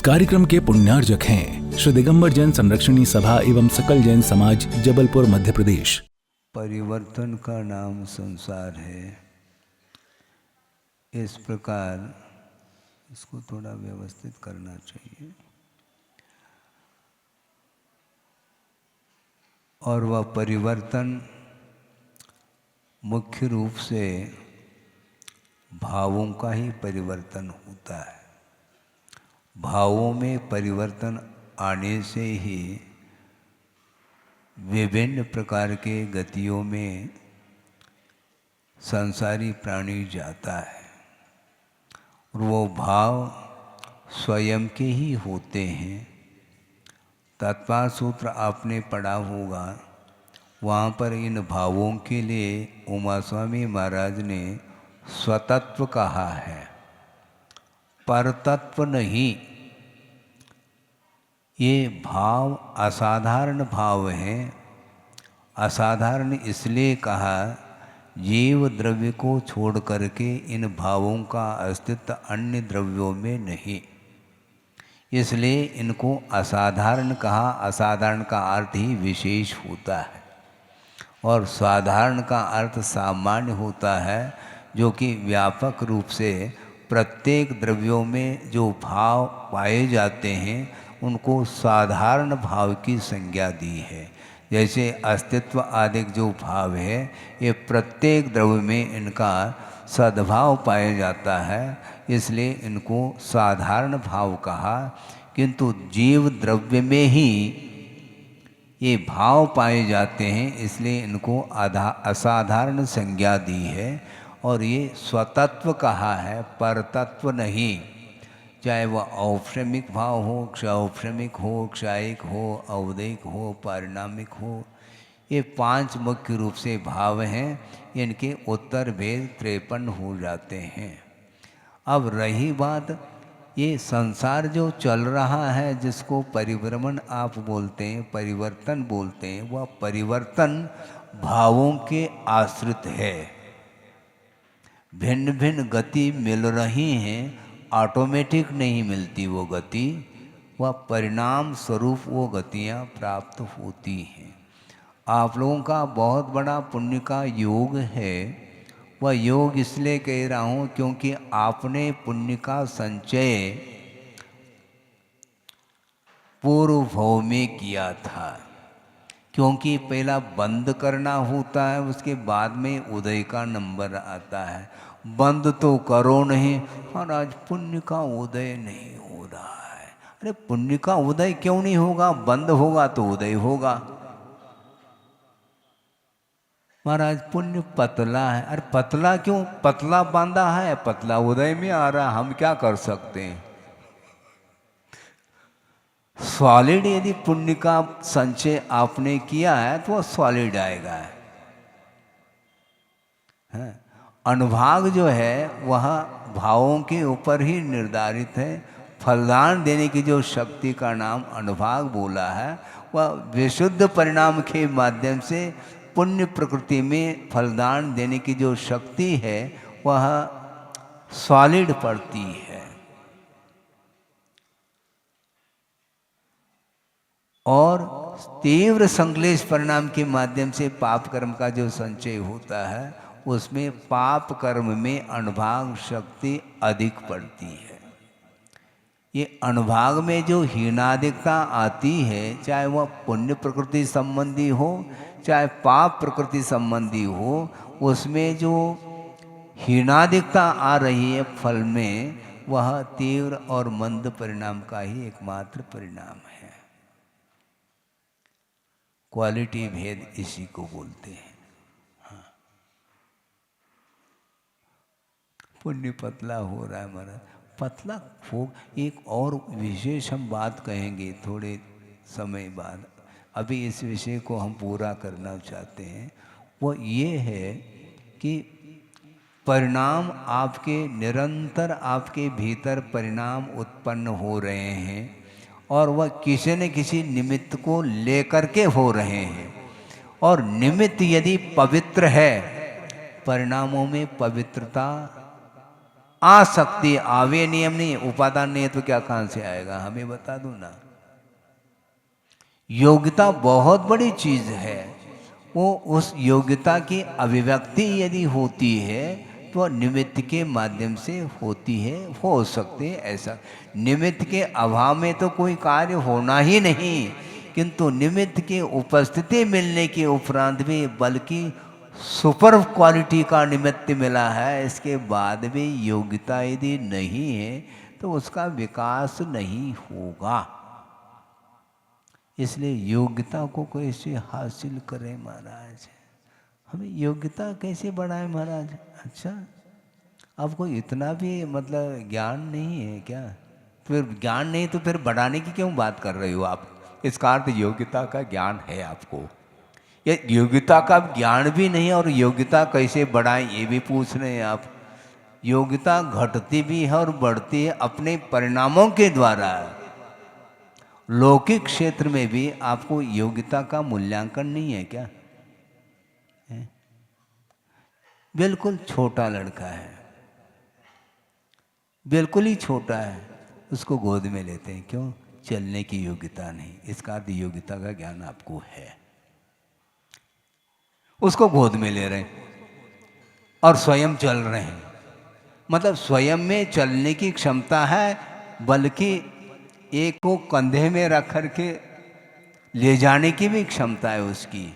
कार्यक्रम के पुण्यार्जक हैं श्री दिगंबर जैन संरक्षणी सभा एवं सकल जैन समाज, जबलपुर, मध्य प्रदेश। परिवर्तन का नाम संसार है, इस प्रकार इसको थोड़ा व्यवस्थित करना चाहिए। और वह परिवर्तन मुख्य रूप से भावों का ही परिवर्तन होता है। भावों में परिवर्तन आने से ही विभिन्न प्रकार के गतियों में संसारी प्राणी जाता है और वो भाव स्वयं के ही होते हैं। तत्पर सूत्र आपने पढ़ा होगा, वहाँ पर इन भावों के लिए उमा स्वामी महाराज ने स्वतत्व कहा है, परतत्व नहीं। ये भाव असाधारण भाव हैं। असाधारण इसलिए कहा, जीव द्रव्य को छोड़ करके इन भावों का अस्तित्व अन्य द्रव्यों में नहीं, इसलिए इनको असाधारण कहा। असाधारण का अर्थ ही विशेष होता है और साधारण का अर्थ सामान्य होता है, जो कि व्यापक रूप से प्रत्येक द्रव्यों में जो भाव पाए जाते हैं उनको साधारण भाव की संज्ञा दी है। जैसे अस्तित्व आदि जो भाव है, ये प्रत्येक द्रव्य में इनका सद्भाव पाया जाता है, इसलिए इनको साधारण भाव कहा। किंतु जीव द्रव्य में ही ये भाव पाए जाते हैं, इसलिए इनको असाधारण संज्ञा दी है और ये स्वतत्व कहा है, परतत्व नहीं। चाहे वह औपश्रमिक भाव हो, क्षौपश्रमिक हो, क्षायिक हो, अवदैहिक हो, पारिणामिक हो, ये पांच मुख्य रूप से भाव हैं। इनके उत्तर भेद 53 हो जाते हैं। अब रही बात ये संसार जो चल रहा है, जिसको परिभ्रमण आप बोलते हैं, परिवर्तन बोलते हैं, वह परिवर्तन भावों के आश्रित है। भिन्न भिन्न गति मिल रही हैं, ऑटोमेटिक नहीं मिलती वो गति, वह परिणाम स्वरूप वो गतियाँ प्राप्त होती हैं। आप लोगों का बहुत बड़ा पुण्य का योग है। वह योग इसलिए कह रहा हूँ क्योंकि आपने पुण्य का संचय पूर्व भाव में किया था। क्योंकि पहला बंद करना होता है, उसके बाद में उदय का नंबर आता है। बंद तो करो नहीं, महाराज पुण्य का उदय नहीं हो रहा है। अरे पुण्य का उदय क्यों नहीं होगा? बंद होगा तो उदय होगा। महाराज पुण्य पतला है। अरे पतला क्यों? पतला बांधा है, पतला उदय में आ रहा, हम क्या कर सकते हैं? सॉलिड यदि पुण्य का संचय आपने किया है तो वह सॉलिड आएगा। अनुभाग जो है वह भावों के ऊपर ही निर्धारित है। फलदान देने की जो शक्ति का नाम अनुभाग बोला है, वह विशुद्ध परिणाम के माध्यम से पुण्य प्रकृति में फलदान देने की जो शक्ति है वह सॉलिड पड़ती है। और तीव्र संश्लेष परिणाम के माध्यम से पाप कर्म का जो संचय होता है, उसमें पाप कर्म में अनुभाग शक्ति अधिक पड़ती है। ये अनुभाग में जो हीनादिकता आती है, चाहे वह पुण्य प्रकृति संबंधी हो चाहे पाप प्रकृति संबंधी हो, उसमें जो हीनादिकता आ रही है फल में, वह तीव्र और मंद परिणाम का ही एकमात्र परिणाम है। क्वालिटी भेद इसी को बोलते हैं। पुण्य पतला हो रहा है महाराज, पतला हो। एक और विशेष हम बात कहेंगे थोड़े समय बाद, अभी इस विषय को हम पूरा करना चाहते हैं। वो ये है कि परिणाम आपके निरंतर आपके भीतर परिणाम उत्पन्न हो रहे हैं और वह किसी न किसी निमित्त को लेकर के हो रहे हैं। और निमित्त यदि पवित्र है, परिणामों में पवित्रता आसक्ति आवे नियम नहीं, उपादान नहीं है तो क्या कहाँ से आएगा, हमें बता दो ना। योग्यता बहुत बड़ी चीज है। वो उस योग्यता की अभिव्यक्ति यदि होती है तो निमित्त के माध्यम से होती है, हो सकते हैं ऐसा। निमित्त के अभाव में तो कोई कार्य होना ही नहीं, किंतु निमित्त के उपस्थिति मिलने के उपरांत भी, बल्कि सुपर क्वालिटी का निमित्त मिला है, इसके बाद भी योग्यता यदि नहीं है तो उसका विकास नहीं होगा। इसलिए योग्यता को कैसे हासिल करें महाराज, हमें योग्यता कैसे बढ़ाएं महाराज। अच्छा, आपको इतना भी मतलब ज्ञान नहीं है क्या? फिर ज्ञान नहीं तो फिर बढ़ाने की क्यों बात कर रहे हो आप? इसका अर्थ योग्यता का ज्ञान है आपको, ये योग्यता का ज्ञान भी नहीं और योग्यता कैसे बढ़ाएं ये भी पूछ रहे हैं आप। योग्यता घटती भी है और बढ़ती है अपने परिणामों के द्वारा। लौकिक क्षेत्र में भी आपको योग्यता का मूल्यांकन नहीं है क्या? है? बिल्कुल छोटा लड़का है, बिल्कुल ही छोटा है, उसको गोद में लेते हैं, क्यों? चलने की योग्यता नहीं, इसका अर्थ योग्यता का ज्ञान आपको है। उसको गोद में ले रहे हैं और स्वयं चल रहे हैं, मतलब स्वयं में चलने की क्षमता है, बल्कि एक को कंधे में रख करके ले जाने की भी क्षमता है उसकी।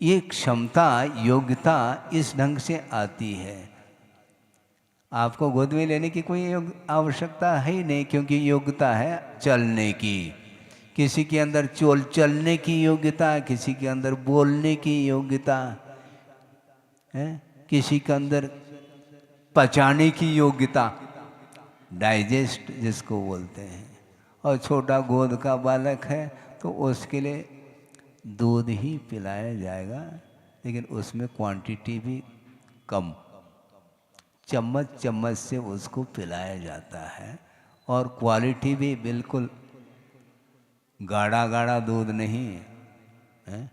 ये क्षमता, योग्यता इस ढंग से आती है। आपको गोद में लेने की कोई आवश्यकता है ही नहीं, क्योंकि योग्यता है चलने की। किसी के अंदर चलने की योग्यता है, किसी के अंदर बोलने की योग्यता है, किसी के अंदर पचाने की योग्यता, डाइजेस्ट जिसको बोलते हैं। और छोटा गोद का बालक है तो उसके लिए दूध ही पिलाया जाएगा, लेकिन उसमें क्वांटिटी भी कम, चम्मच चम्मच से उसको पिलाया जाता है, और क्वालिटी भी बिल्कुल गाढ़ा गाढ़ा दूध नहीं है,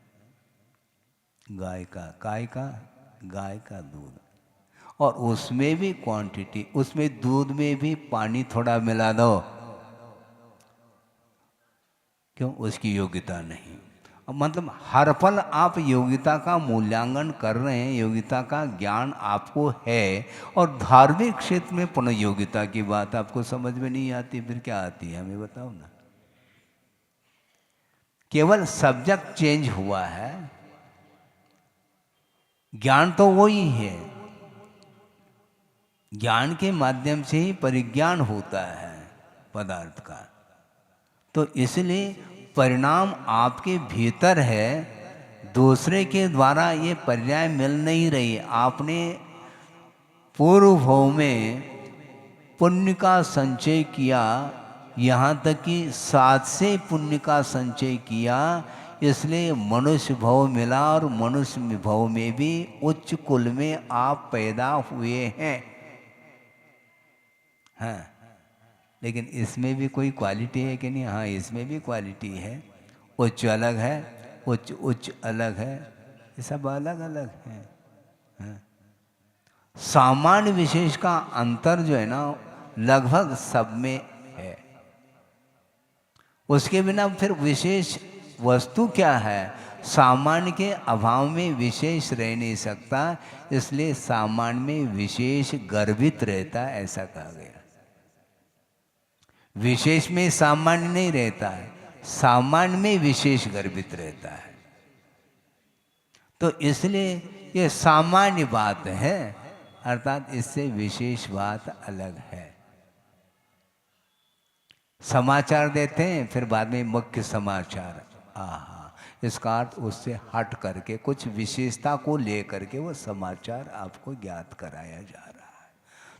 गाय का दूध। और उसमें भी क्वांटिटी, उसमें दूध में भी पानी थोड़ा मिला दो, क्यों? उसकी योग्यता नहीं। मतलब हर पल आप योग्यता का मूल्यांकन कर रहे हैं, योग्यता का ज्ञान आपको है, और धार्मिक क्षेत्र में पुनः योग्यता की बात आपको समझ में नहीं आती, फिर क्या आती है हमें बताओ ना। केवल सब्जेक्ट चेंज हुआ है, ज्ञान तो वही है। ज्ञान के माध्यम से ही परिज्ञान होता है पदार्थ का। तो इसलिए परिणाम आपके भीतर है, दूसरे के द्वारा ये पर्याय मिल नहीं रही। आपने पूर्व भाव में पुण्य का संचय किया, यहाँ तक कि 7 से पुण्य का संचय किया, इसलिए मनुष्य भाव मिला, और मनुष्य भाव में भी उच्च कुल में आप पैदा हुए हैं। हाँ, लेकिन इसमें भी कोई क्वालिटी है कि नहीं? हाँ, इसमें भी क्वालिटी है। उच्च अलग है, उच्च अलग है, ये सब अलग अलग है। हाँ। सामान्य विशेष का अंतर जो है ना, लगभग सब में है। उसके बिना फिर विशेष वस्तु क्या है? सामान्य के अभाव में विशेष रह नहीं सकता, इसलिए सामान्य में विशेष गर्भित रहता है, ऐसा कहा गया। विशेष में सामान्य नहीं रहता है, सामान्य में विशेष गर्भित रहता है। तो इसलिए ये सामान्य बात है, अर्थात इससे विशेष बात अलग है। समाचार देते हैं, फिर बाद में मुख्य समाचार, आहा, इसका अर्थ उससे हट करके कुछ विशेषता को ले करके वो समाचार आपको ज्ञात कराया जा रहा है।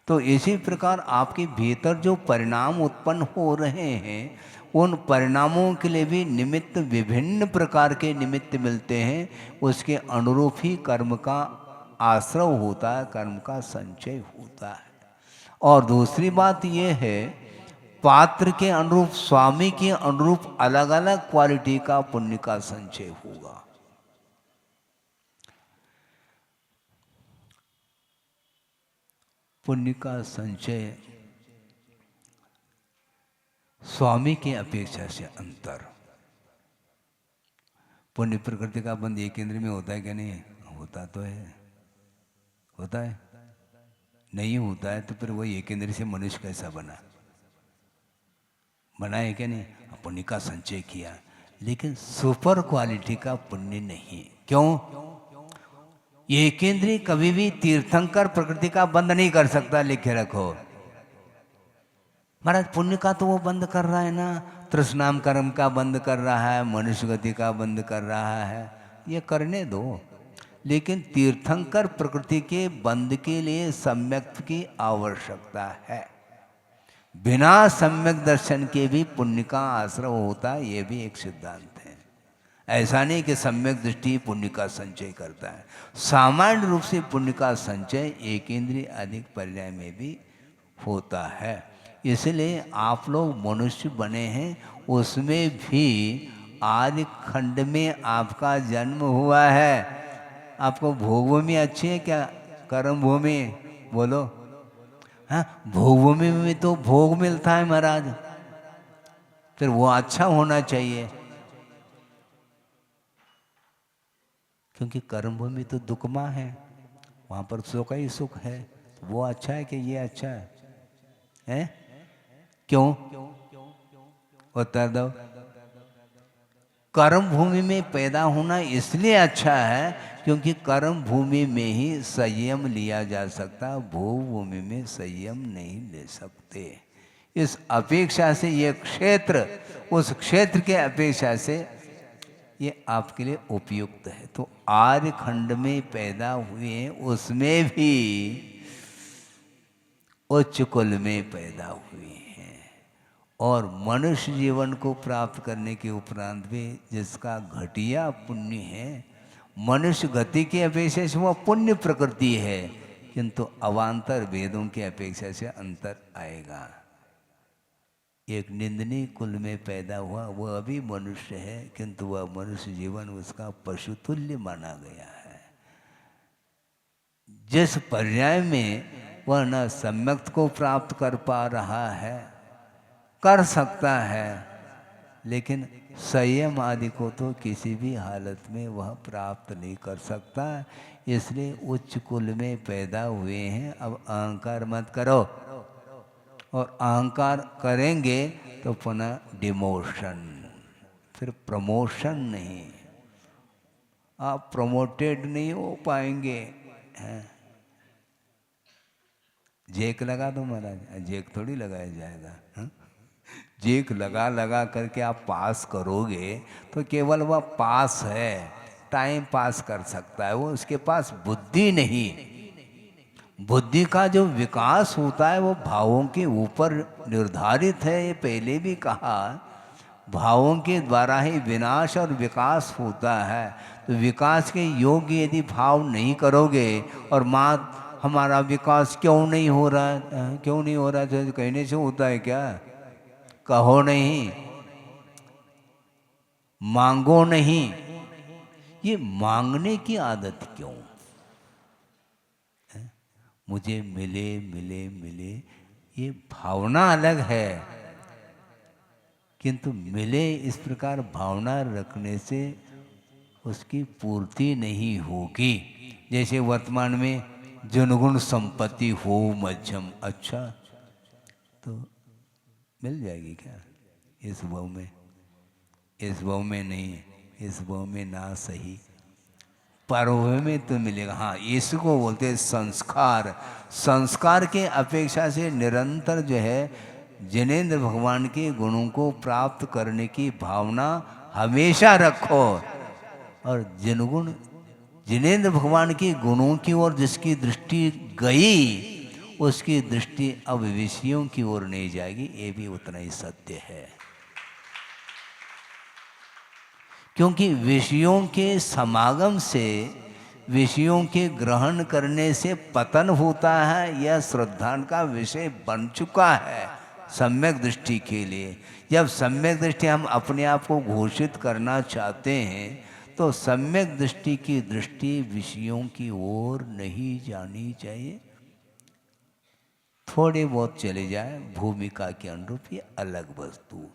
तो इसी प्रकार आपके भीतर जो परिणाम उत्पन्न हो रहे हैं, उन परिणामों के लिए भी निमित्त, विभिन्न प्रकार के निमित्त मिलते हैं। उसके अनुरूप ही कर्म का आश्रय होता है, कर्म का संचय होता है। और दूसरी बात यह है, पात्र के अनुरूप, स्वामी के अनुरूप अलग अलग क्वालिटी का पुण्य का संचय होगा। पुण्य का संचय स्वामी की अपेक्षा से अंतर। पुण्य प्रकृति का बंध एक इंद्रिय में होता है क्या? नहीं होता तो है, होता है। नहीं होता है तो फिर वही एक इंद्रिय से मनुष्य कैसा बना? बना है क्या? नहीं। पुण्य का संचय किया, लेकिन सुपर क्वालिटी का पुण्य नहीं। क्यों? एक इंद्रिय कभी भी तीर्थंकर प्रकृति का बंद नहीं कर सकता। लिखे रखो महाराज, पुण्य का तो वो बंद कर रहा है ना, तृष्णाम कर्म का बंद कर रहा है, मनुष्य गति का बंद कर रहा है, ये करने दो। लेकिन तीर्थंकर प्रकृति के बंद के लिए सम्यक की आवश्यकता है। बिना सम्यक दर्शन के भी पुण्य का आश्रय होता है, ये भी एक सिद्धांत है। ऐसा नहीं कि सम्यक दृष्टि पुण्य का संचय करता है। सामान्य रूप से पुण्य का संचय एक इंद्रिय अधिक पर्याय में भी होता है। इसलिए आप लोग मनुष्य बने हैं, उसमें भी आदि खंड में आपका जन्म हुआ है। आपको भोग भूमि अच्छी है क्या? कर्म भूमि बोलो। हाँ, भोग भूमि में तो भोग मिलता है महाराज, फिर वो अच्छा होना चाहिए, क्योंकि कर्म भूमि तो दुखमा है, वहां पर सुख ही सुख है। वो अच्छा है कि ये अच्छा है? क्यों? उत्तर दो। कर्म भूमि में पैदा होना इसलिए अच्छा है क्योंकि कर्म भूमि में ही संयम लिया जा सकता, भोग भूमि में संयम नहीं ले सकते। इस अपेक्षा से ये क्षेत्र उस क्षेत्र के अपेक्षा से ये आपके लिए उपयुक्त है। तो आर्य खंड में पैदा हुए, उसमें भी उच्च कुल में पैदा हुए हैं, और मनुष्य जीवन को प्राप्त करने के उपरांत भी जिसका घटिया पुण्य है, मनुष्य गति की अपेक्षा से वह पुण्य प्रकृति है, किंतु अवान्तर वेदों की अपेक्षा से अंतर आएगा। एक निंदनीय कुल में पैदा हुआ, वह अभी मनुष्य है, किंतु वह मनुष्य जीवन उसका पशुतुल्य माना गया है। जिस पर्याय में वह न सम्यक को प्राप्त कर पा रहा है, कर सकता है, लेकिन संयम आदि को तो किसी भी हालत में वह प्राप्त नहीं कर सकता। इसलिए उच्च कुल में पैदा हुए हैं। अब अहंकार मत करो, और अहंकार करेंगे तो पुनः डिमोशन, फिर प्रमोशन नहीं, आप प्रमोटेड नहीं हो पाएंगे। जेक लगा दो महाराज, जेक थोड़ी लगाया जाएगा। जेक लगा लगा करके आप पास करोगे तो केवल वह पास है, टाइम पास कर सकता है, वो उसके पास बुद्धि नहीं। बुद्धि का जो विकास होता है वो भावों के ऊपर निर्धारित है। ये पहले भी कहा, भावों के द्वारा ही विनाश और विकास होता है। तो विकास के योग्य यदि भाव नहीं करोगे, और माँ हमारा विकास क्यों नहीं हो रहा है, क्यों नहीं हो रहा है, तो कहने से होता है क्या? कहो नहीं, मांगो नहीं। ये मांगने की आदत क्यों? मुझे मिले मिले मिले, ये भावना अलग है, किंतु मिले इस प्रकार भावना रखने से उसकी पूर्ति नहीं होगी। जैसे वर्तमान में जनगुण संपत्ति हो मध्यम, अच्छा तो मिल जाएगी क्या? इस भाव में, इस भाव में नहीं, इस भाव में ना सही, पर्व में तो मिलेगा। हाँ, इसको बोलते हैं संस्कार। संस्कार के अपेक्षा से निरंतर जो है जिनेंद्र भगवान के गुणों को प्राप्त करने की भावना हमेशा रखो, और जिनगुण जिनेंद्र भगवान के गुणों की ओर जिसकी दृष्टि गई, उसकी दृष्टि अब विषयों की ओर नहीं जाएगी। ये भी उतना ही सत्य है, क्योंकि विषयों के समागम से, विषयों के ग्रहण करने से पतन होता है। यह श्रद्धा का विषय बन चुका है सम्यक दृष्टि के लिए। जब सम्यक दृष्टि हम अपने आप को घोषित करना चाहते हैं, तो सम्यक दृष्टि की दृष्टि विषयों की ओर नहीं जानी चाहिए। थोड़ी बहुत चले जाए भूमिका के अनुरूप, ये अलग वस्तु।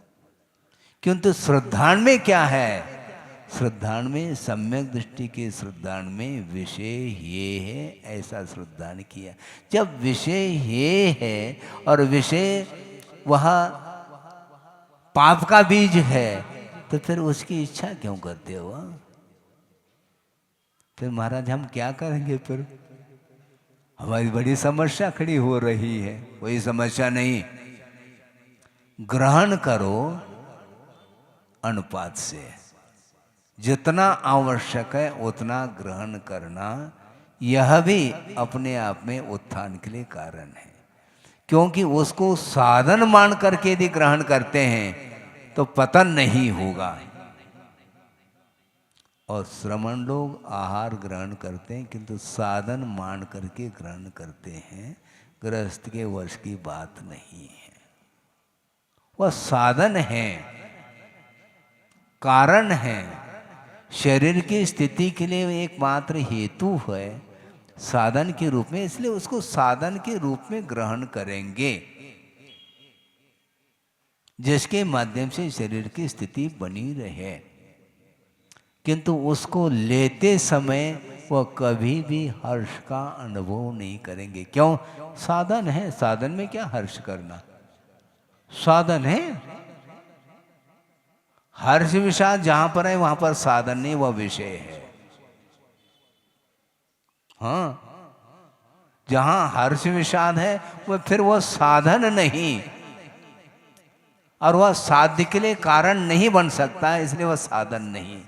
किंतु श्रद्धान में क्या है? श्रद्धान में सम्यक दृष्टि के श्रद्धान में विषय ये है, ऐसा श्रद्धान किया। जब विषय ये है और विषय वह पाप का बीज है, तो फिर उसकी इच्छा क्यों करते हो? फिर महाराज हम क्या करेंगे? फिर हमारी बड़ी समस्या खड़ी हो रही है। कोई समस्या नहीं, ग्रहण करो अनुपात से, जितना आवश्यक है उतना ग्रहण करना, यह भी अपने आप में उत्थान के लिए कारण है। क्योंकि उसको साधन मान करके यदि ग्रहण करते हैं तो पतन नहीं होगा। और श्रमण लोग आहार ग्रहण करते हैं किंतु साधन मान करके ग्रहण करते हैं। गृहस्थ के वश की बात नहीं है, वह साधन है, कारण है, शरीर की स्थिति के लिए एकमात्र हेतु है साधन के रूप में, इसलिए उसको साधन के रूप में ग्रहण करेंगे, जिसके माध्यम से शरीर की स्थिति बनी रहे। किंतु उसको लेते समय वह कभी भी हर्ष का अनुभव नहीं करेंगे। क्यों? साधन है, साधन में क्या हर्ष करना? साधन है, हर्ष विषाद जहां पर है वहां पर साधन नहीं, वह विषय है। हाँ, जहां हर्ष विषाद है वह फिर वह साधन नहीं, और वह साध्य के लिए कारण नहीं बन सकता, इसलिए वह साधन नहीं।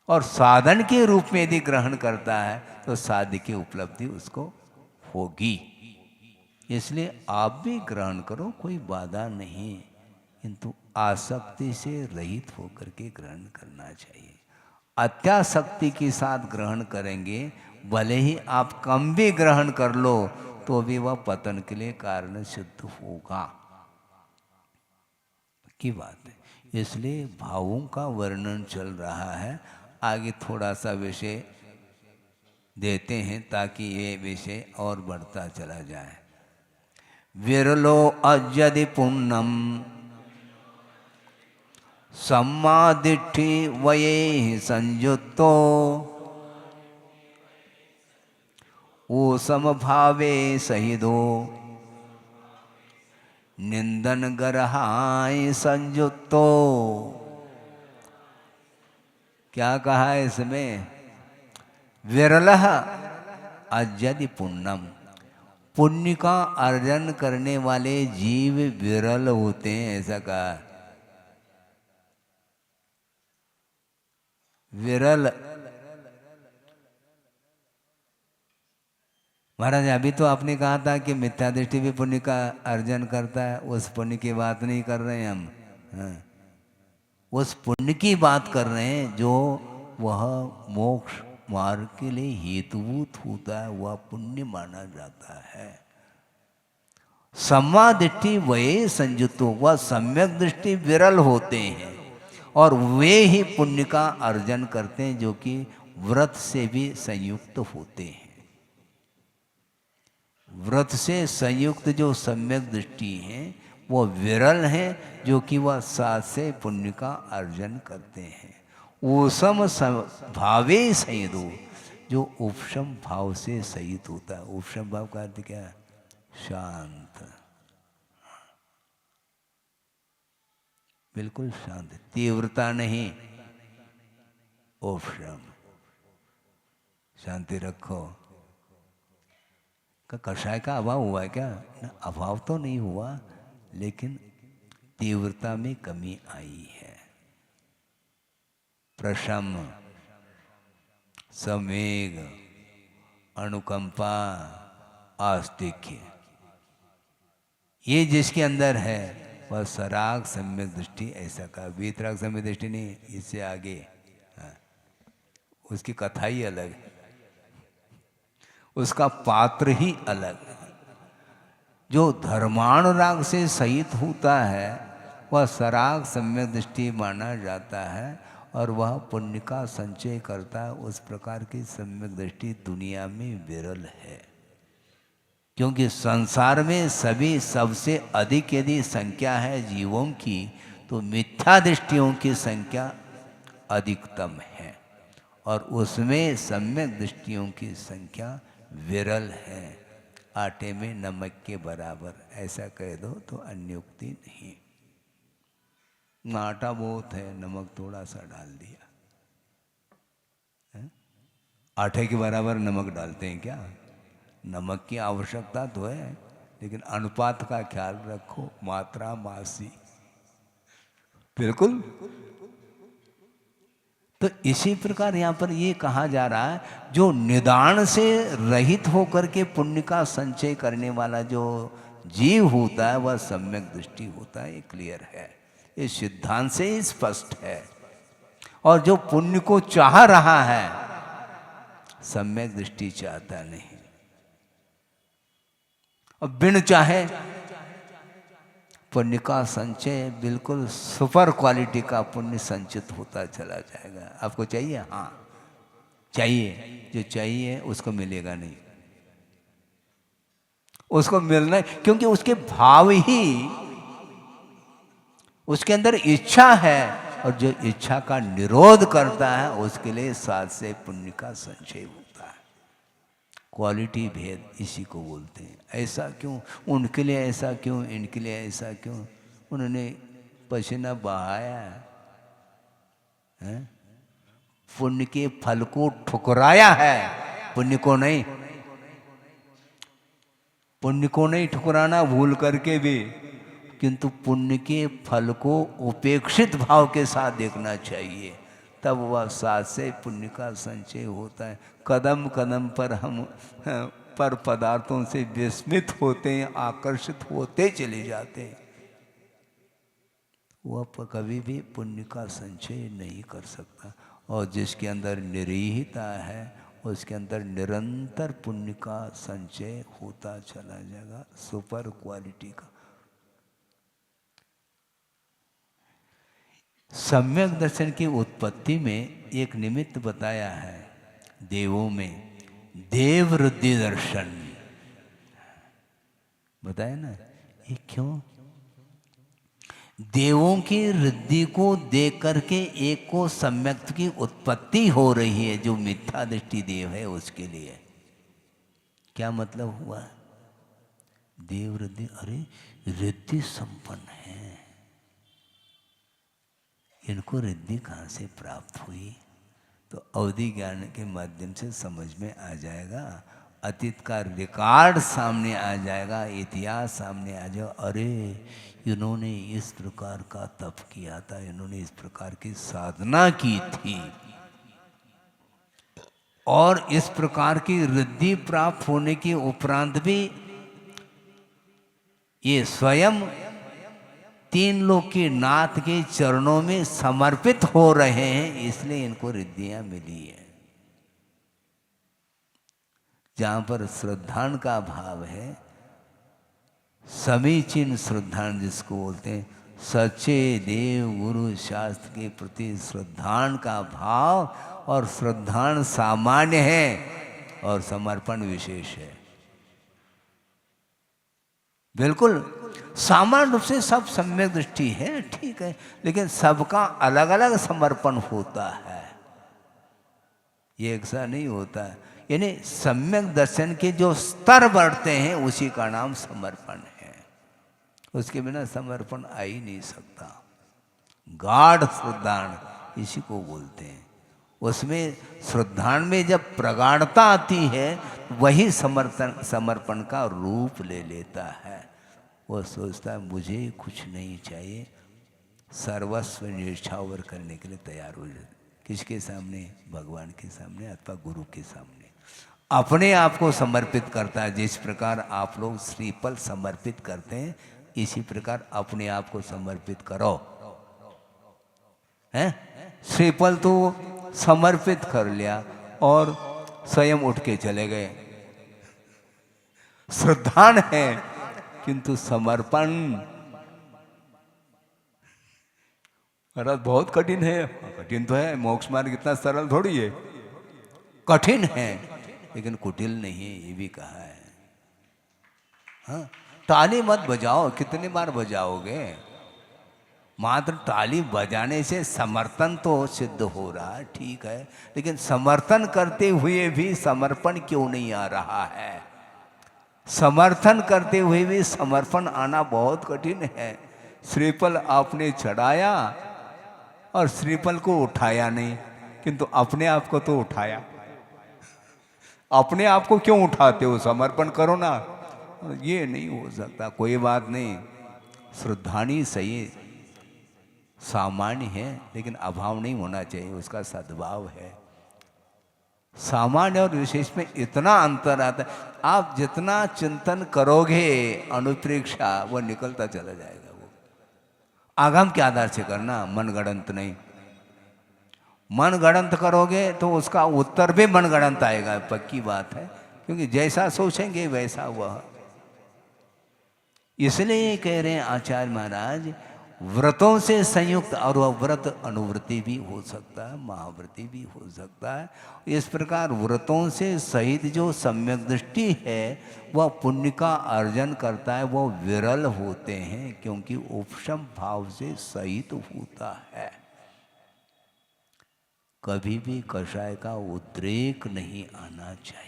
और साधन के रूप में यदि ग्रहण करता है तो साध्य की उपलब्धि उसको होगी। इसलिए आप भी ग्रहण करो, कोई बाधा नहीं, किंतु आसक्ति से रहित होकर के ग्रहण करना चाहिए। अत्यासक्ति के साथ ग्रहण करेंगे, भले ही आप कम भी ग्रहण कर लो तो भी वह पतन के लिए कारण सिद्ध होगा की बात है। इसलिए भावों का वर्णन चल रहा है। आगे थोड़ा सा विषय देते हैं ताकि ये विषय और बढ़ता चला जाए। विरलो अजदि पुण्यम सम्मादिष्ठि वये संयुक्तो वो समभावे सहिदो निंदन गरहाय संयुक्तो। क्या कहा है इसमें? विरलः अजदि पुण्यम, पुण्य का अर्जन करने वाले जीव विरल होते हैं, ऐसा कहा। विरल महाराज, अभी तो आपने कहा था कि मिथ्या दृष्टि भी पुण्य का अर्जन करता है, उस पुण्य की बात नहीं कर रहे हैं हम। हाँ, उस पुण्य की बात कर रहे हैं जो वह मोक्ष मार्ग के लिए हेतुभूत होता है, वह पुण्य माना जाता है। सम्मा दृष्टि वये संयुक्तो, वह सम्यक दृष्टि विरल होते हैं और वे ही पुण्य का अर्जन करते हैं जो कि व्रत से भी संयुक्त होते हैं। व्रत से संयुक्त जो सम्यक दृष्टि है वो विरल है, जो कि वह साथ से पुण्य का अर्जन करते हैं। उपशम भावे संयतो, जो उपशम भाव से सहित होता है। उपशम भाव का अर्थ क्या है? शांत, बिल्कुल शांत, तीव्रता नहीं, उपशम, शांति रखो। का कषाय का अभाव हुआ है क्या? अभाव तो नहीं हुआ, लेकिन तीव्रता में कमी आई है। प्रशम, समेग, अनुकंपा, आस्तिक्य, ये जिसके अंदर है वह सराग सम्यक दृष्टि, ऐसा का वीतराग सम्यक दृष्टि नहीं, इससे आगे। हाँ, उसकी कथा ही अलग है, उसका पात्र ही अलग है। जो धर्मानुराग से सहित होता है वह सराग सम्यक दृष्टि माना जाता है और वह पुण्य का संचय करता है। उस प्रकार की सम्यक दृष्टि दुनिया में विरल है। क्योंकि संसार में सभी सबसे अधिक यदि संख्या है जीवों की, तो मिथ्या दृष्टियों की संख्या अधिकतम है, और उसमें सम्यक दृष्टियों की संख्या विरल है। आटे में नमक के बराबर, ऐसा कह दो तो अन्योक्ति नहीं। आटा बहुत है, नमक थोड़ा सा डाल दिया, आटे के बराबर नमक डालते हैं क्या? नमक की आवश्यकता तो है, लेकिन अनुपात का ख्याल रखो, मात्रा मासी। बिल्कुल। तो इसी प्रकार यहाँ पर ये कहा जा रहा है, जो निदान से रहित होकर के पुण्य का संचय करने वाला जो जीव होता है वह सम्यक दृष्टि होता है। ये क्लियर है, ये सिद्धांत से ही स्पष्ट है। और जो पुण्य को चाह रहा है, सम्यक दृष्टि चाहता नहीं। और बिन चाहे पुण्य का संचय बिल्कुल सुपर क्वालिटी का पुण्य संचित होता चला जाएगा। आपको चाहिए? हाँ चाहिए। जो चाहिए उसको मिलेगा नहीं, उसको मिलना है, क्योंकि उसके भाव ही, उसके अंदर इच्छा है, और जो इच्छा का निरोध करता है उसके लिए साथ से पुण्य का संचय होता है। क्वालिटी भेद इसी को बोलते हैं। ऐसा क्यों, उनके लिए ऐसा क्यों, इनके लिए ऐसा क्यों? उन्होंने पसीना बहाया है, पुण्य के फल को ठुकराया है, पुण्य को नहीं। पुण्य को नहीं ठुकराना भूल करके भी, किंतु पुण्य के फल को उपेक्षित भाव के साथ देखना चाहिए, तब वह साथ से पुण्य का संचय होता है। कदम कदम पर हम पर पदार्थों से विस्मित होते हैं, आकर्षित होते चले जाते हैं, वह कभी भी पुण्य का संचय नहीं कर सकता। और जिसके अंदर निरीहता है उसके अंदर निरंतर पुण्य का संचय होता चला जाएगा, सुपर क्वालिटी का। सम्यक दर्शन की उत्पत्ति में एक निमित्त बताया है, देवों में देव वृद्धि दर्शन बताया ना। ये क्यों? देवों की वृद्धि को देख करके एक को सम्यक की उत्पत्ति हो रही है, जो मिथ्या दृष्टि देव है उसके लिए। क्या मतलब हुआ? देव वृद्धि, अरे रिद्धि संपन्न है, इनको रिद्धि कहाँ से प्राप्त हुई? तो अवधि ज्ञान के माध्यम से समझ में आ जाएगा, अतीत का रिकॉर्ड सामने आ जाएगा, इतिहास सामने आ जाएगा। अरे इन्होंने इस प्रकार का तप किया था, इन्होंने इस प्रकार की साधना की थी, और इस प्रकार की रिद्धि प्राप्त होने के उपरांत भी ये स्वयं तीन लोक के नाथ के चरणों में समर्पित हो रहे हैं, इसलिए इनको रिद्धियां मिली है। जहां पर श्रद्धान का भाव है, समीचीन श्रद्धान जिसको बोलते हैं, सच्चे देव गुरु शास्त्र के प्रति श्रद्धान का भाव, और श्रद्धान सामान्य है और समर्पण विशेष है। बिल्कुल सामान्य रूप से सब सम्यक दृष्टि है, ठीक है, लेकिन सबका अलग अलग समर्पण होता है, ये एक सा नहीं होता है। यानी सम्यक दर्शन के जो स्तर बढ़ते हैं उसी का नाम समर्पण है, उसके बिना समर्पण आ ही नहीं सकता। गाढ़ श्रद्धान इसी को बोलते हैं। उसमें श्रद्धान में जब प्रगाढ़ता आती है वही समर्पण का रूप ले लेता है। वो सोचता है मुझे कुछ नहीं चाहिए, सर्वस्व न्यौछावर करने के लिए तैयार हो जाए। किसके सामने? भगवान के सामने अथवा गुरु के सामने अपने आप को समर्पित करता है। जिस प्रकार आप लोग श्रीफल समर्पित करते हैं, इसी प्रकार अपने आप को समर्पित करो। हैं? श्रीफल तो समर्पित कर लिया और स्वयं उठ के चले गए। श्रद्धान है किंतु समर्पण अर्थात बहुत कठिन है। कठिन तो है, मोक्ष मार्ग इतना सरल थोड़ी है, कठिन है लेकिन कुटिल नहीं है, ये भी कहा है। हाँ, ताली मत बजाओ, कितनी बार बजाओगे? मात्र ताली बजाने से समर्थन तो सिद्ध हो रहा है, ठीक है, लेकिन समर्थन करते हुए भी समर्पण क्यों नहीं आ रहा है? समर्थन करते हुए भी समर्पण आना बहुत कठिन है। श्रीफल आपने चढ़ाया और श्रीफल को उठाया नहीं, किंतु अपने आप को तो उठाया। अपने आप को क्यों उठाते हो? समर्पण करो ना। ये नहीं हो सकता। कोई बात नहीं, श्रद्धानी सही सामान्य है, लेकिन अभाव नहीं होना चाहिए, उसका सद्भाव है। सामान्य और विशेष में इतना अंतर आता है, आप जितना चिंतन करोगे अनुप्रेक्षा, वो निकलता चला जाएगा। वो आगम के आधार से करना, मनगढ़ंत नहीं। मनगढ़ंत करोगे तो उसका उत्तर भी मनगढ़ंत आएगा, पक्की बात है, क्योंकि जैसा सोचेंगे वैसा वह। इसलिए कह रहे हैं आचार्य महाराज, व्रतों से संयुक्त, और वह व्रत अनुवृत्ति भी हो सकता है, महाव्रति भी हो सकता है। इस प्रकार व्रतों से सहित जो सम्यक दृष्टि है वह पुण्य का अर्जन करता है, वह विरल होते हैं, क्योंकि उपशम भाव से सहित होता है। कभी भी कषाय का उद्रेक नहीं आना चाहिए।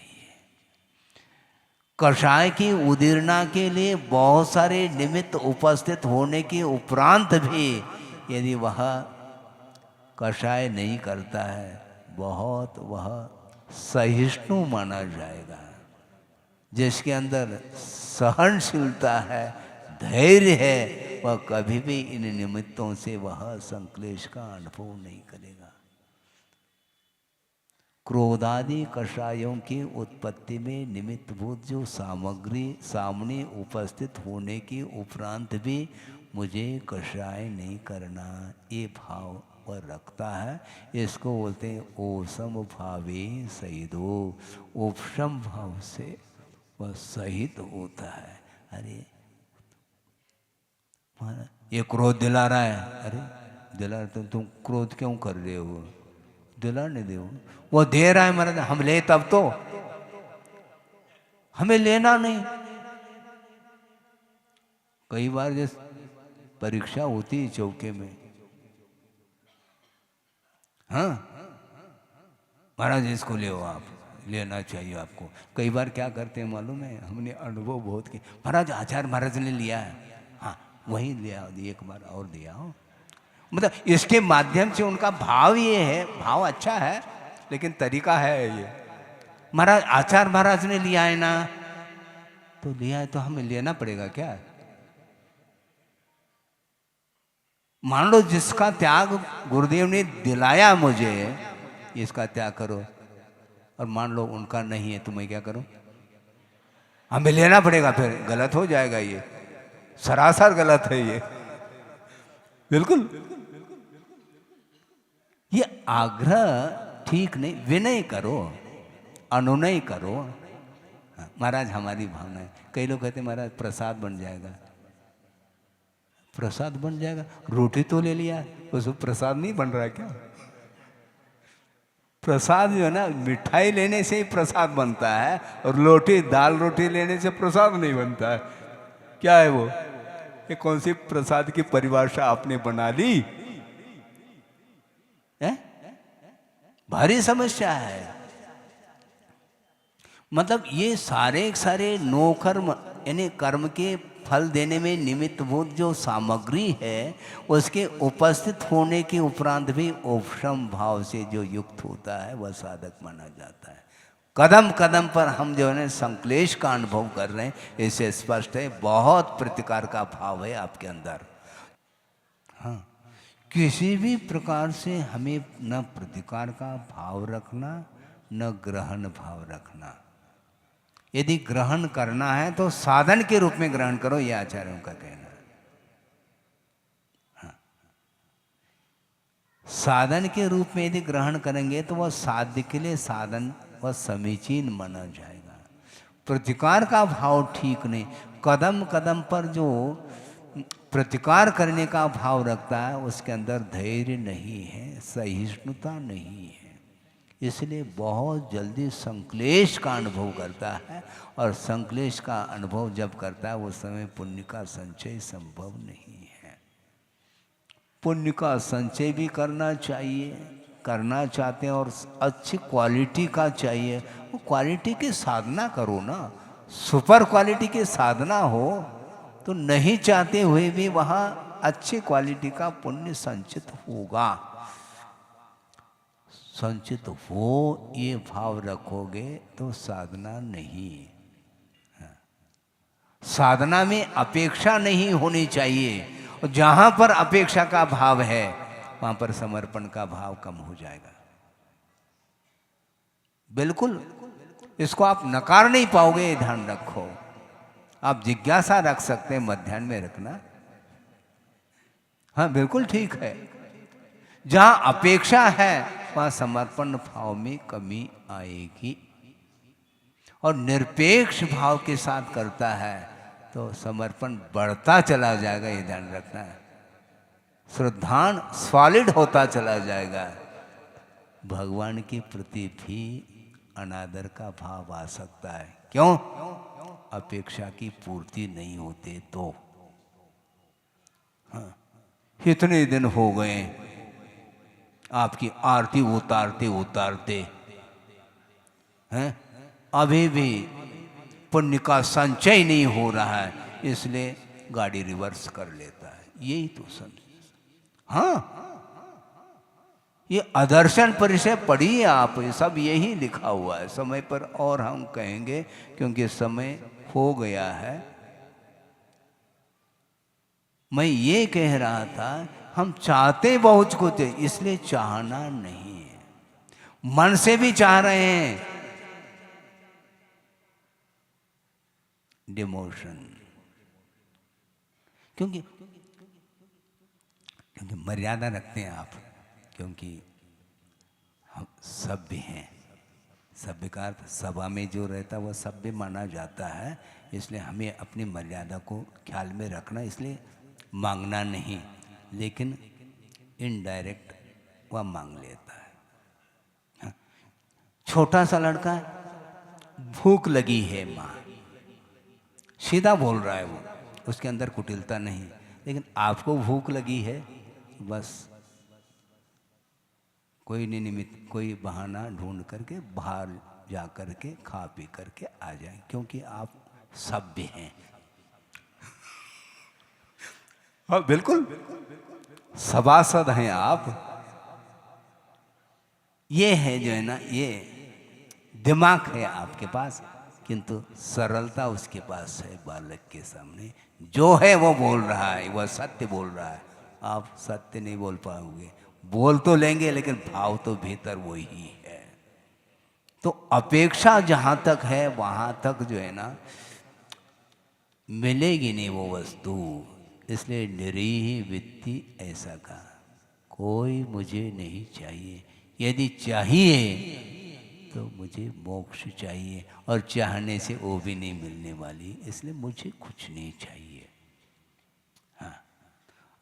कषाय की उदीर्णा के लिए बहुत सारे निमित्त उपस्थित होने के उपरांत भी यदि वह कषाय नहीं करता है, बहुत वह सहिष्णु माना जाएगा। जिसके अंदर सहनशीलता है, धैर्य है, वह कभी भी इन निमित्तों से वह संक्लेश का अनुभव नहीं करेगा। क्रोधादि कषायों की उत्पत्ति में निमित्तभूत जो सामग्री सामने उपस्थित होने के उपरांत भी मुझे कषाय नहीं करना, ये भाव वह रखता है। इसको बोलते हैं ओसम भावे सहितो। उपशम भाव से वह सहित होता है। अरे ये क्रोध दिला रहा है, अरे दिला तो तुम क्रोध क्यों कर रहे हो? दिलाने दो। वो दे रहा है महाराज, हम ले तब तो, हमें लेना नहीं। कई बार जैसे परीक्षा होती है चौके में, हाँ महाराज इसको ले आप, लेना चाहिए आपको। कई बार क्या करते हैं मालूम है, हमने अनुभव बहुत किया, महाराज आचार्य महाराज ने लिया है, हाँ वही लिया, एक बार और दिया हो। मतलब इसके माध्यम से उनका भाव ये है, भाव अच्छा है, लेकिन तरीका है ये। महाराज आचार्य महाराज ने लिया है ना, तो लिया है तो हमें लेना पड़ेगा क्या? मान लो जिसका त्याग गुरुदेव ने दिलाया मुझे, इसका त्याग करो, और मान लो उनका नहीं है, तो मैं क्या करूं? हमें लेना पड़ेगा, फिर गलत हो जाएगा। ये सरासर गलत है ये, बिल्कुल। ये आग्रह ठीक नहीं। विनय करो, अनुनय करो। महाराज हमारी भावना है। कई लोग कहते हैं महाराज प्रसाद बन जाएगा, प्रसाद बन जाएगा, रोटी तो ले लिया, उसको प्रसाद नहीं बन रहा है क्या? प्रसाद जो है ना, मिठाई लेने से ही प्रसाद बनता है, और रोटी दाल रोटी लेने से प्रसाद नहीं बनता है। क्या है वो? ये कौन सी प्रसाद की परिभाषा आपने बना ली है? भारी समस्या है। मतलब ये सारे सारे नोकर्म, यानी कर्म के फल देने में निमित्तभूत जो सामग्री है, उसके उपस्थित होने के उपरांत भी उपशम भाव से जो युक्त होता है वह साधक माना जाता है। कदम कदम पर हम जो है संक्लेश का अनुभव कर रहे हैं, इससे स्पष्ट है बहुत प्रतिकार का भाव है आपके अंदर। हाँ, किसी भी प्रकार से हमें न प्रतिकार का भाव रखना, न ग्रहण भाव रखना। यदि ग्रहण करना है तो साधन के रूप में ग्रहण करो, यह आचार्यों का कहना है। हाँ, साधन के रूप में यदि ग्रहण करेंगे तो वह साध्य के लिए साधन वह समीचीन माना जाएगा। प्रतिकार का भाव ठीक नहीं। कदम कदम पर जो प्रतिकार करने का भाव रखता है, उसके अंदर धैर्य नहीं है, सहिष्णुता नहीं है। इसलिए बहुत जल्दी संक्लेश का अनुभव करता है, और संक्लेश का अनुभव जब करता है उस समय पुण्य का संचय संभव नहीं है। पुण्य का संचय भी करना चाहिए, करना चाहते हैं और अच्छी क्वालिटी का चाहिए, वो क्वालिटी की साधना करो ना। सुपर क्वालिटी की साधना हो तो नहीं चाहते हुए भी वहाँ अच्छी क्वालिटी का पुण्य संचित होगा। संचित हो ये भाव रखोगे तो साधना नहीं। साधना में अपेक्षा नहीं होनी चाहिए, और जहाँ पर अपेक्षा का भाव है वहाँ पर समर्पण का भाव कम हो जाएगा। बिल्कुल इसको आप नकार नहीं पाओगे, ये ध्यान रखो। आप जिज्ञासा रख सकते हैं, मध्याह्न में रखना। हाँ बिल्कुल ठीक है। जहाँ अपेक्षा है वहाँ समर्पण भाव में कमी आएगी, और निरपेक्ष भाव के साथ करता है तो समर्पण बढ़ता चला जाएगा, ये ध्यान रखना है। श्रद्धान सॉलिड होता चला जाएगा। भगवान के प्रति भी अनादर का भाव आ सकता है। क्यों? अपेक्षा की पूर्ति नहीं होते तो। हाँ, इतने दिन हो गए आपकी आरती उतारते उतारते हैं, अभी भी पुण्य का संचय नहीं हो रहा है, इसलिए गाड़ी रिवर्स कर लेता है। यही तो समझ। हाँ, ये अदर्शन परिचय पढ़िए आप, ये सब यही लिखा हुआ है। समय पर और हम कहेंगे क्योंकि समय हो गया है। मैं ये कह रहा था, हम चाहते बहुत कुछ है, इसलिए चाहना नहीं है। मन से भी चाह रहे हैं, डिमोशन। क्योंकि मर्यादा रखते हैं आप, क्योंकि हम सभ्य हैं। सभ्य का अर्थ सभा में जो रहता है वह सभ्य माना जाता है, इसलिए हमें अपनी मर्यादा को ख्याल में रखना। इसलिए मांगना नहीं, लेकिन इनडायरेक्ट वह मांग लेता है। हाँ। छोटा सा लड़का है, भूख लगी है माँ, सीधा बोल रहा है वो, उसके अंदर कुटिलता नहीं। लेकिन आपको भूख लगी है, बस कोई नहीं निमित्त, कोई बहाना ढूंढ करके बाहर जा करके खा पी करके आ जाए, क्योंकि आप सभ्य हैं। हाँ बिल्कुल सभासद हैं आप। ये है जो है ना, ये दिमाग है आपके पास, किंतु सरलता उसके पास है। बालक के सामने जो है वो बोल रहा है, वह सत्य बोल रहा है। आप सत्य नहीं बोल पाओगे, बोल तो लेंगे लेकिन भाव तो भीतर वही है। तो अपेक्षा जहां तक है वहां तक जो है ना मिलेगी नहीं वो वस्तु। इसलिए निरीह वित्ति ऐसा कहा, कोई मुझे नहीं चाहिए। यदि चाहिए तो मुझे मोक्ष चाहिए, और चाहने से वो भी नहीं मिलने वाली, इसलिए मुझे कुछ नहीं चाहिए। हाँ,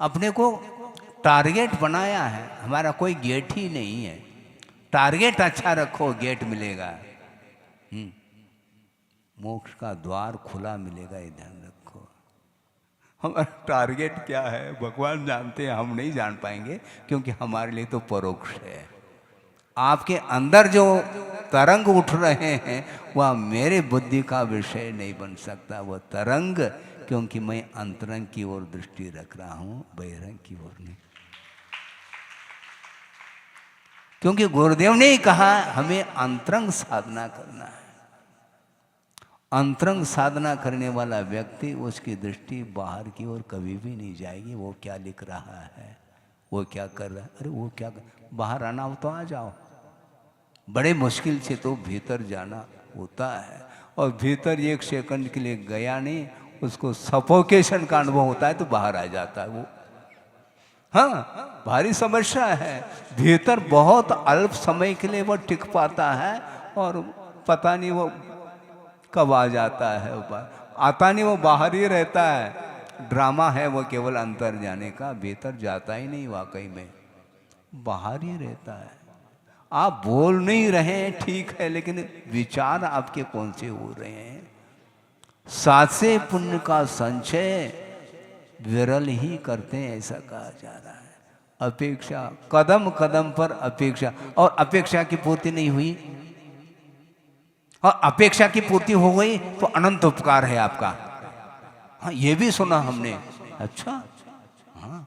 अपने को टारगेट बनाया है, हमारा कोई गेट ही नहीं है। टारगेट अच्छा रखो, गेट मिलेगा। मोक्ष का द्वार खुला मिलेगा, ये ध्यान रखो। हमारा टारगेट क्या है भगवान जानते हैं, हम नहीं जान पाएंगे, क्योंकि हमारे लिए तो परोक्ष है। आपके अंदर जो तरंग उठ रहे हैं वह मेरे बुद्धि का विषय नहीं बन सकता। वह तरंग, क्योंकि मैं अंतरंग की ओर दृष्टि रख रहा हूं, बहिरंग की ओर नहीं। क्योंकि गुरुदेव ने कहा हमें अंतरंग साधना करना है। अंतरंग साधना करने वाला व्यक्ति, उसकी दृष्टि बाहर की ओर कभी भी नहीं जाएगी। वो क्या लिख रहा है, वो क्या कर रहा है, अरे वो क्या कर... बाहर आना हो तो आ जाओ। बड़े मुश्किल से तो भीतर जाना होता है, और भीतर एक सेकंड के लिए गया नहीं, उसको सफोकेशन का अनुभव होता है तो बाहर आ जाता है वो। हाँ, भारी समस्या है। भीतर बहुत अल्प समय के लिए वो टिक पाता है, और पता नहीं वो कब आ जाता है। आता नहीं, वो बाहर ही रहता है। ड्रामा है वो केवल अंतर जाने का, भीतर जाता ही नहीं, वाकई में बाहर ही रहता है। आप बोल नहीं रहे हैं ठीक है, लेकिन विचार आपके कौन से हो रहे हैं? सात से पुण्य का संचय विरल ही करते हैं, ऐसा कहा जा रहा है। अपेक्षा, कदम कदम पर अपेक्षा, और अपेक्षा की पूर्ति नहीं हुई और अपेक्षा की पूर्ति हो गई तो अनंत उपकार है आपका। हाँ, ये भी सुना हमने। अच्छा, हाँ,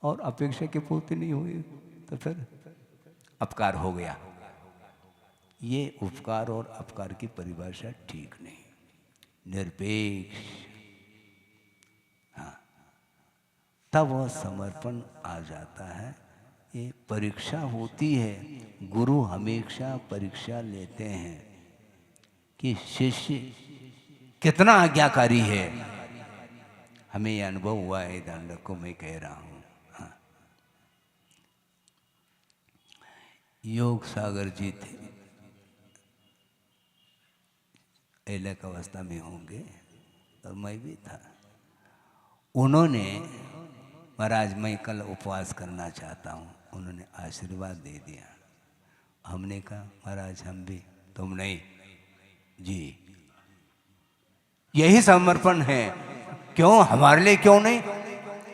और अपेक्षा की पूर्ति नहीं हुई तो फिर अपकार हो गया। ये उपकार और अपकार की परिभाषा ठीक नहीं, निरपेक्ष। हाँ, तब वह समर्पण आ जाता है। ये परीक्षा होती है, गुरु हमेशा परीक्षा लेते हैं कि शिष्य कितना आज्ञाकारी है। हमें यह अनुभव हुआ है, ध्यान रखो, मैं कह रहा हूँ। हाँ, योग सागर जी थे, एलक अवस्था में होंगे और मैं भी था। उन्होंने, महाराज मैं कल उपवास करना चाहता हूँ, उन्होंने आशीर्वाद दे दिया। हमने कहा महाराज हम भी। तुम नहीं जी, यही समर्पण है। क्यों, हमारे लिए क्यों नहीं?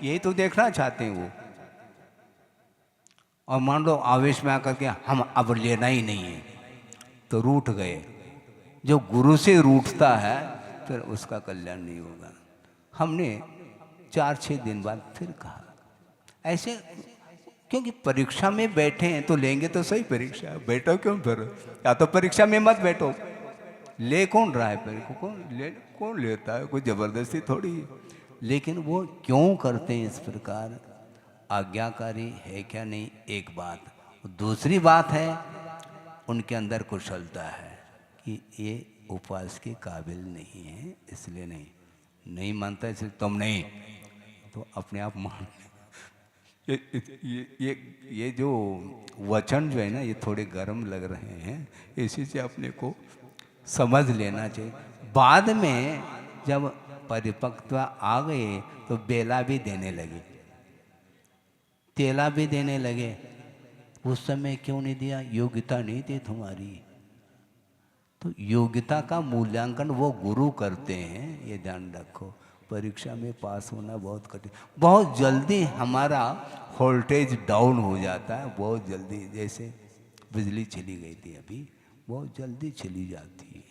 यही तो देखना चाहते हैं वो। और मान लो आवेश में आकर के हम अब लेना ही नहीं है तो रूठ गए। जो गुरु से रूठता है फिर उसका कल्याण नहीं होगा। हमने 4-6 दिन बाद फिर कहा ऐसे, क्योंकि परीक्षा में बैठे हैं तो लेंगे तो सही परीक्षा। बैठो क्यों फिर? या तो परीक्षा में मत बैठो। ले कौन रहा है परीक्षा? कौन लेता है? कोई जबरदस्ती थोड़ी। लेकिन वो क्यों करते हैं इस प्रकार? आज्ञाकारी है क्या नहीं, एक बात। दूसरी बात है उनके अंदर कुशलता है कि ये उपवास के काबिल नहीं है, इसलिए नहीं मानता, इसलिए तुम नहीं तो अपने आप मान। ये जो वचन जो है ना, ये थोड़े गर्म लग रहे हैं, इसी से अपने को समझ लेना चाहिए। बाद में जब परिपक्वता आ गए तो बेला भी देने लगे, तेला भी देने लगे। उस समय क्यों नहीं दिया? योग्यता नहीं थी तुम्हारी। तो योग्यता का मूल्यांकन वो गुरु करते हैं, ये ध्यान रखो। परीक्षा में पास होना बहुत कठिन। बहुत जल्दी हमारा वोल्टेज डाउन हो जाता है, बहुत जल्दी। जैसे बिजली चली गई थी अभी, बहुत जल्दी चली जाती है।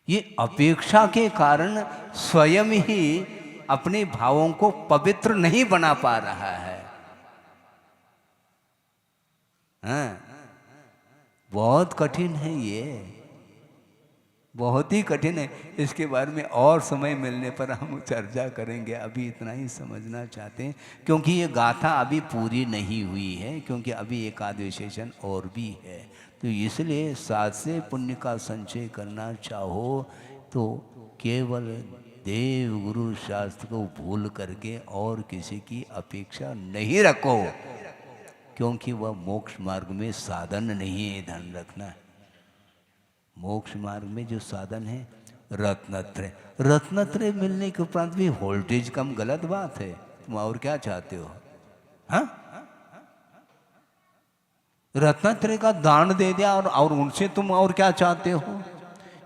ये अपेक्षा के कारण स्वयं ही अपने भावों को पवित्र नहीं बना पा रहा है। हाँ, बहुत कठिन है ये, बहुत ही कठिन है। इसके बारे में और समय मिलने पर हम चर्चा करेंगे। अभी इतना ही समझना चाहते हैं, क्योंकि ये गाथा अभी पूरी नहीं हुई है, क्योंकि अभी एक आध विशेषण और भी है। तो इसलिए साथ से पुण्य का संचय करना चाहो तो केवल देव गुरु शास्त्र को भूल करके और किसी की अपेक्षा नहीं रखो, क्योंकि वह मोक्ष मार्ग में साधन नहीं है। ध्यान रखना, मोक्ष मार्ग में जो साधन है रत्नत्रय। रत्नत्रय मिलने के उपरांत भी वोल्टेज कम, गलत बात है। तुम और क्या चाहते हो? हाँ, रत्नत्रय का दान दे दिया और उनसे तुम और क्या चाहते हो?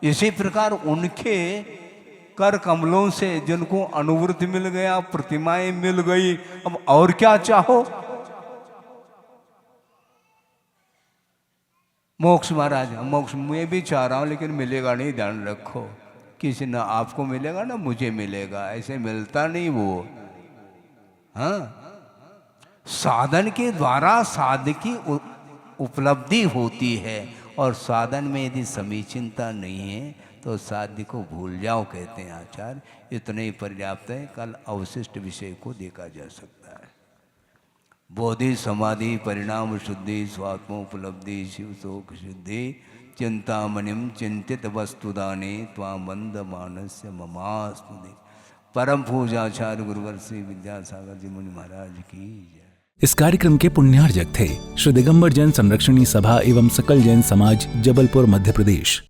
इसी प्रकार उनके कर कमलों से जिनको अनुवृत्ति मिल गया, प्रतिमाएं मिल गई, अब और क्या चाहो? मोक्ष महाराज, मोक्ष मैं भी चाह रहा हूं लेकिन मिलेगा नहीं। ध्यान रखो, किसी ना आपको मिलेगा ना मुझे मिलेगा, ऐसे मिलता नहीं वो। हाँ, साधन के द्वारा साधक की उपलब्धि होती है, और साधन में यदि समीचीनता नहीं है तो साध्य को भूल जाओ, कहते हैं आचार्य। इतने ही पर्याप्त है। कल अवशिष्ट विषय को देखा जा सकता है। बोधि समाधि परिणाम शुद्धि स्वात्मोपलब्धि शिव शोक शुद्धि चिंतामणिम चिंतित वस्तुदाने त्वामंद मानस्य ममास्तुदे। परम पूजाचार्य गुरुवर श्री विद्यासागर जी मुनि महाराज की जय। इस कार्यक्रम के पुण्यार्जक थे श्री दिगंबर जैन संरक्षणी सभा एवं सकल जैन समाज, जबलपुर, मध्य प्रदेश।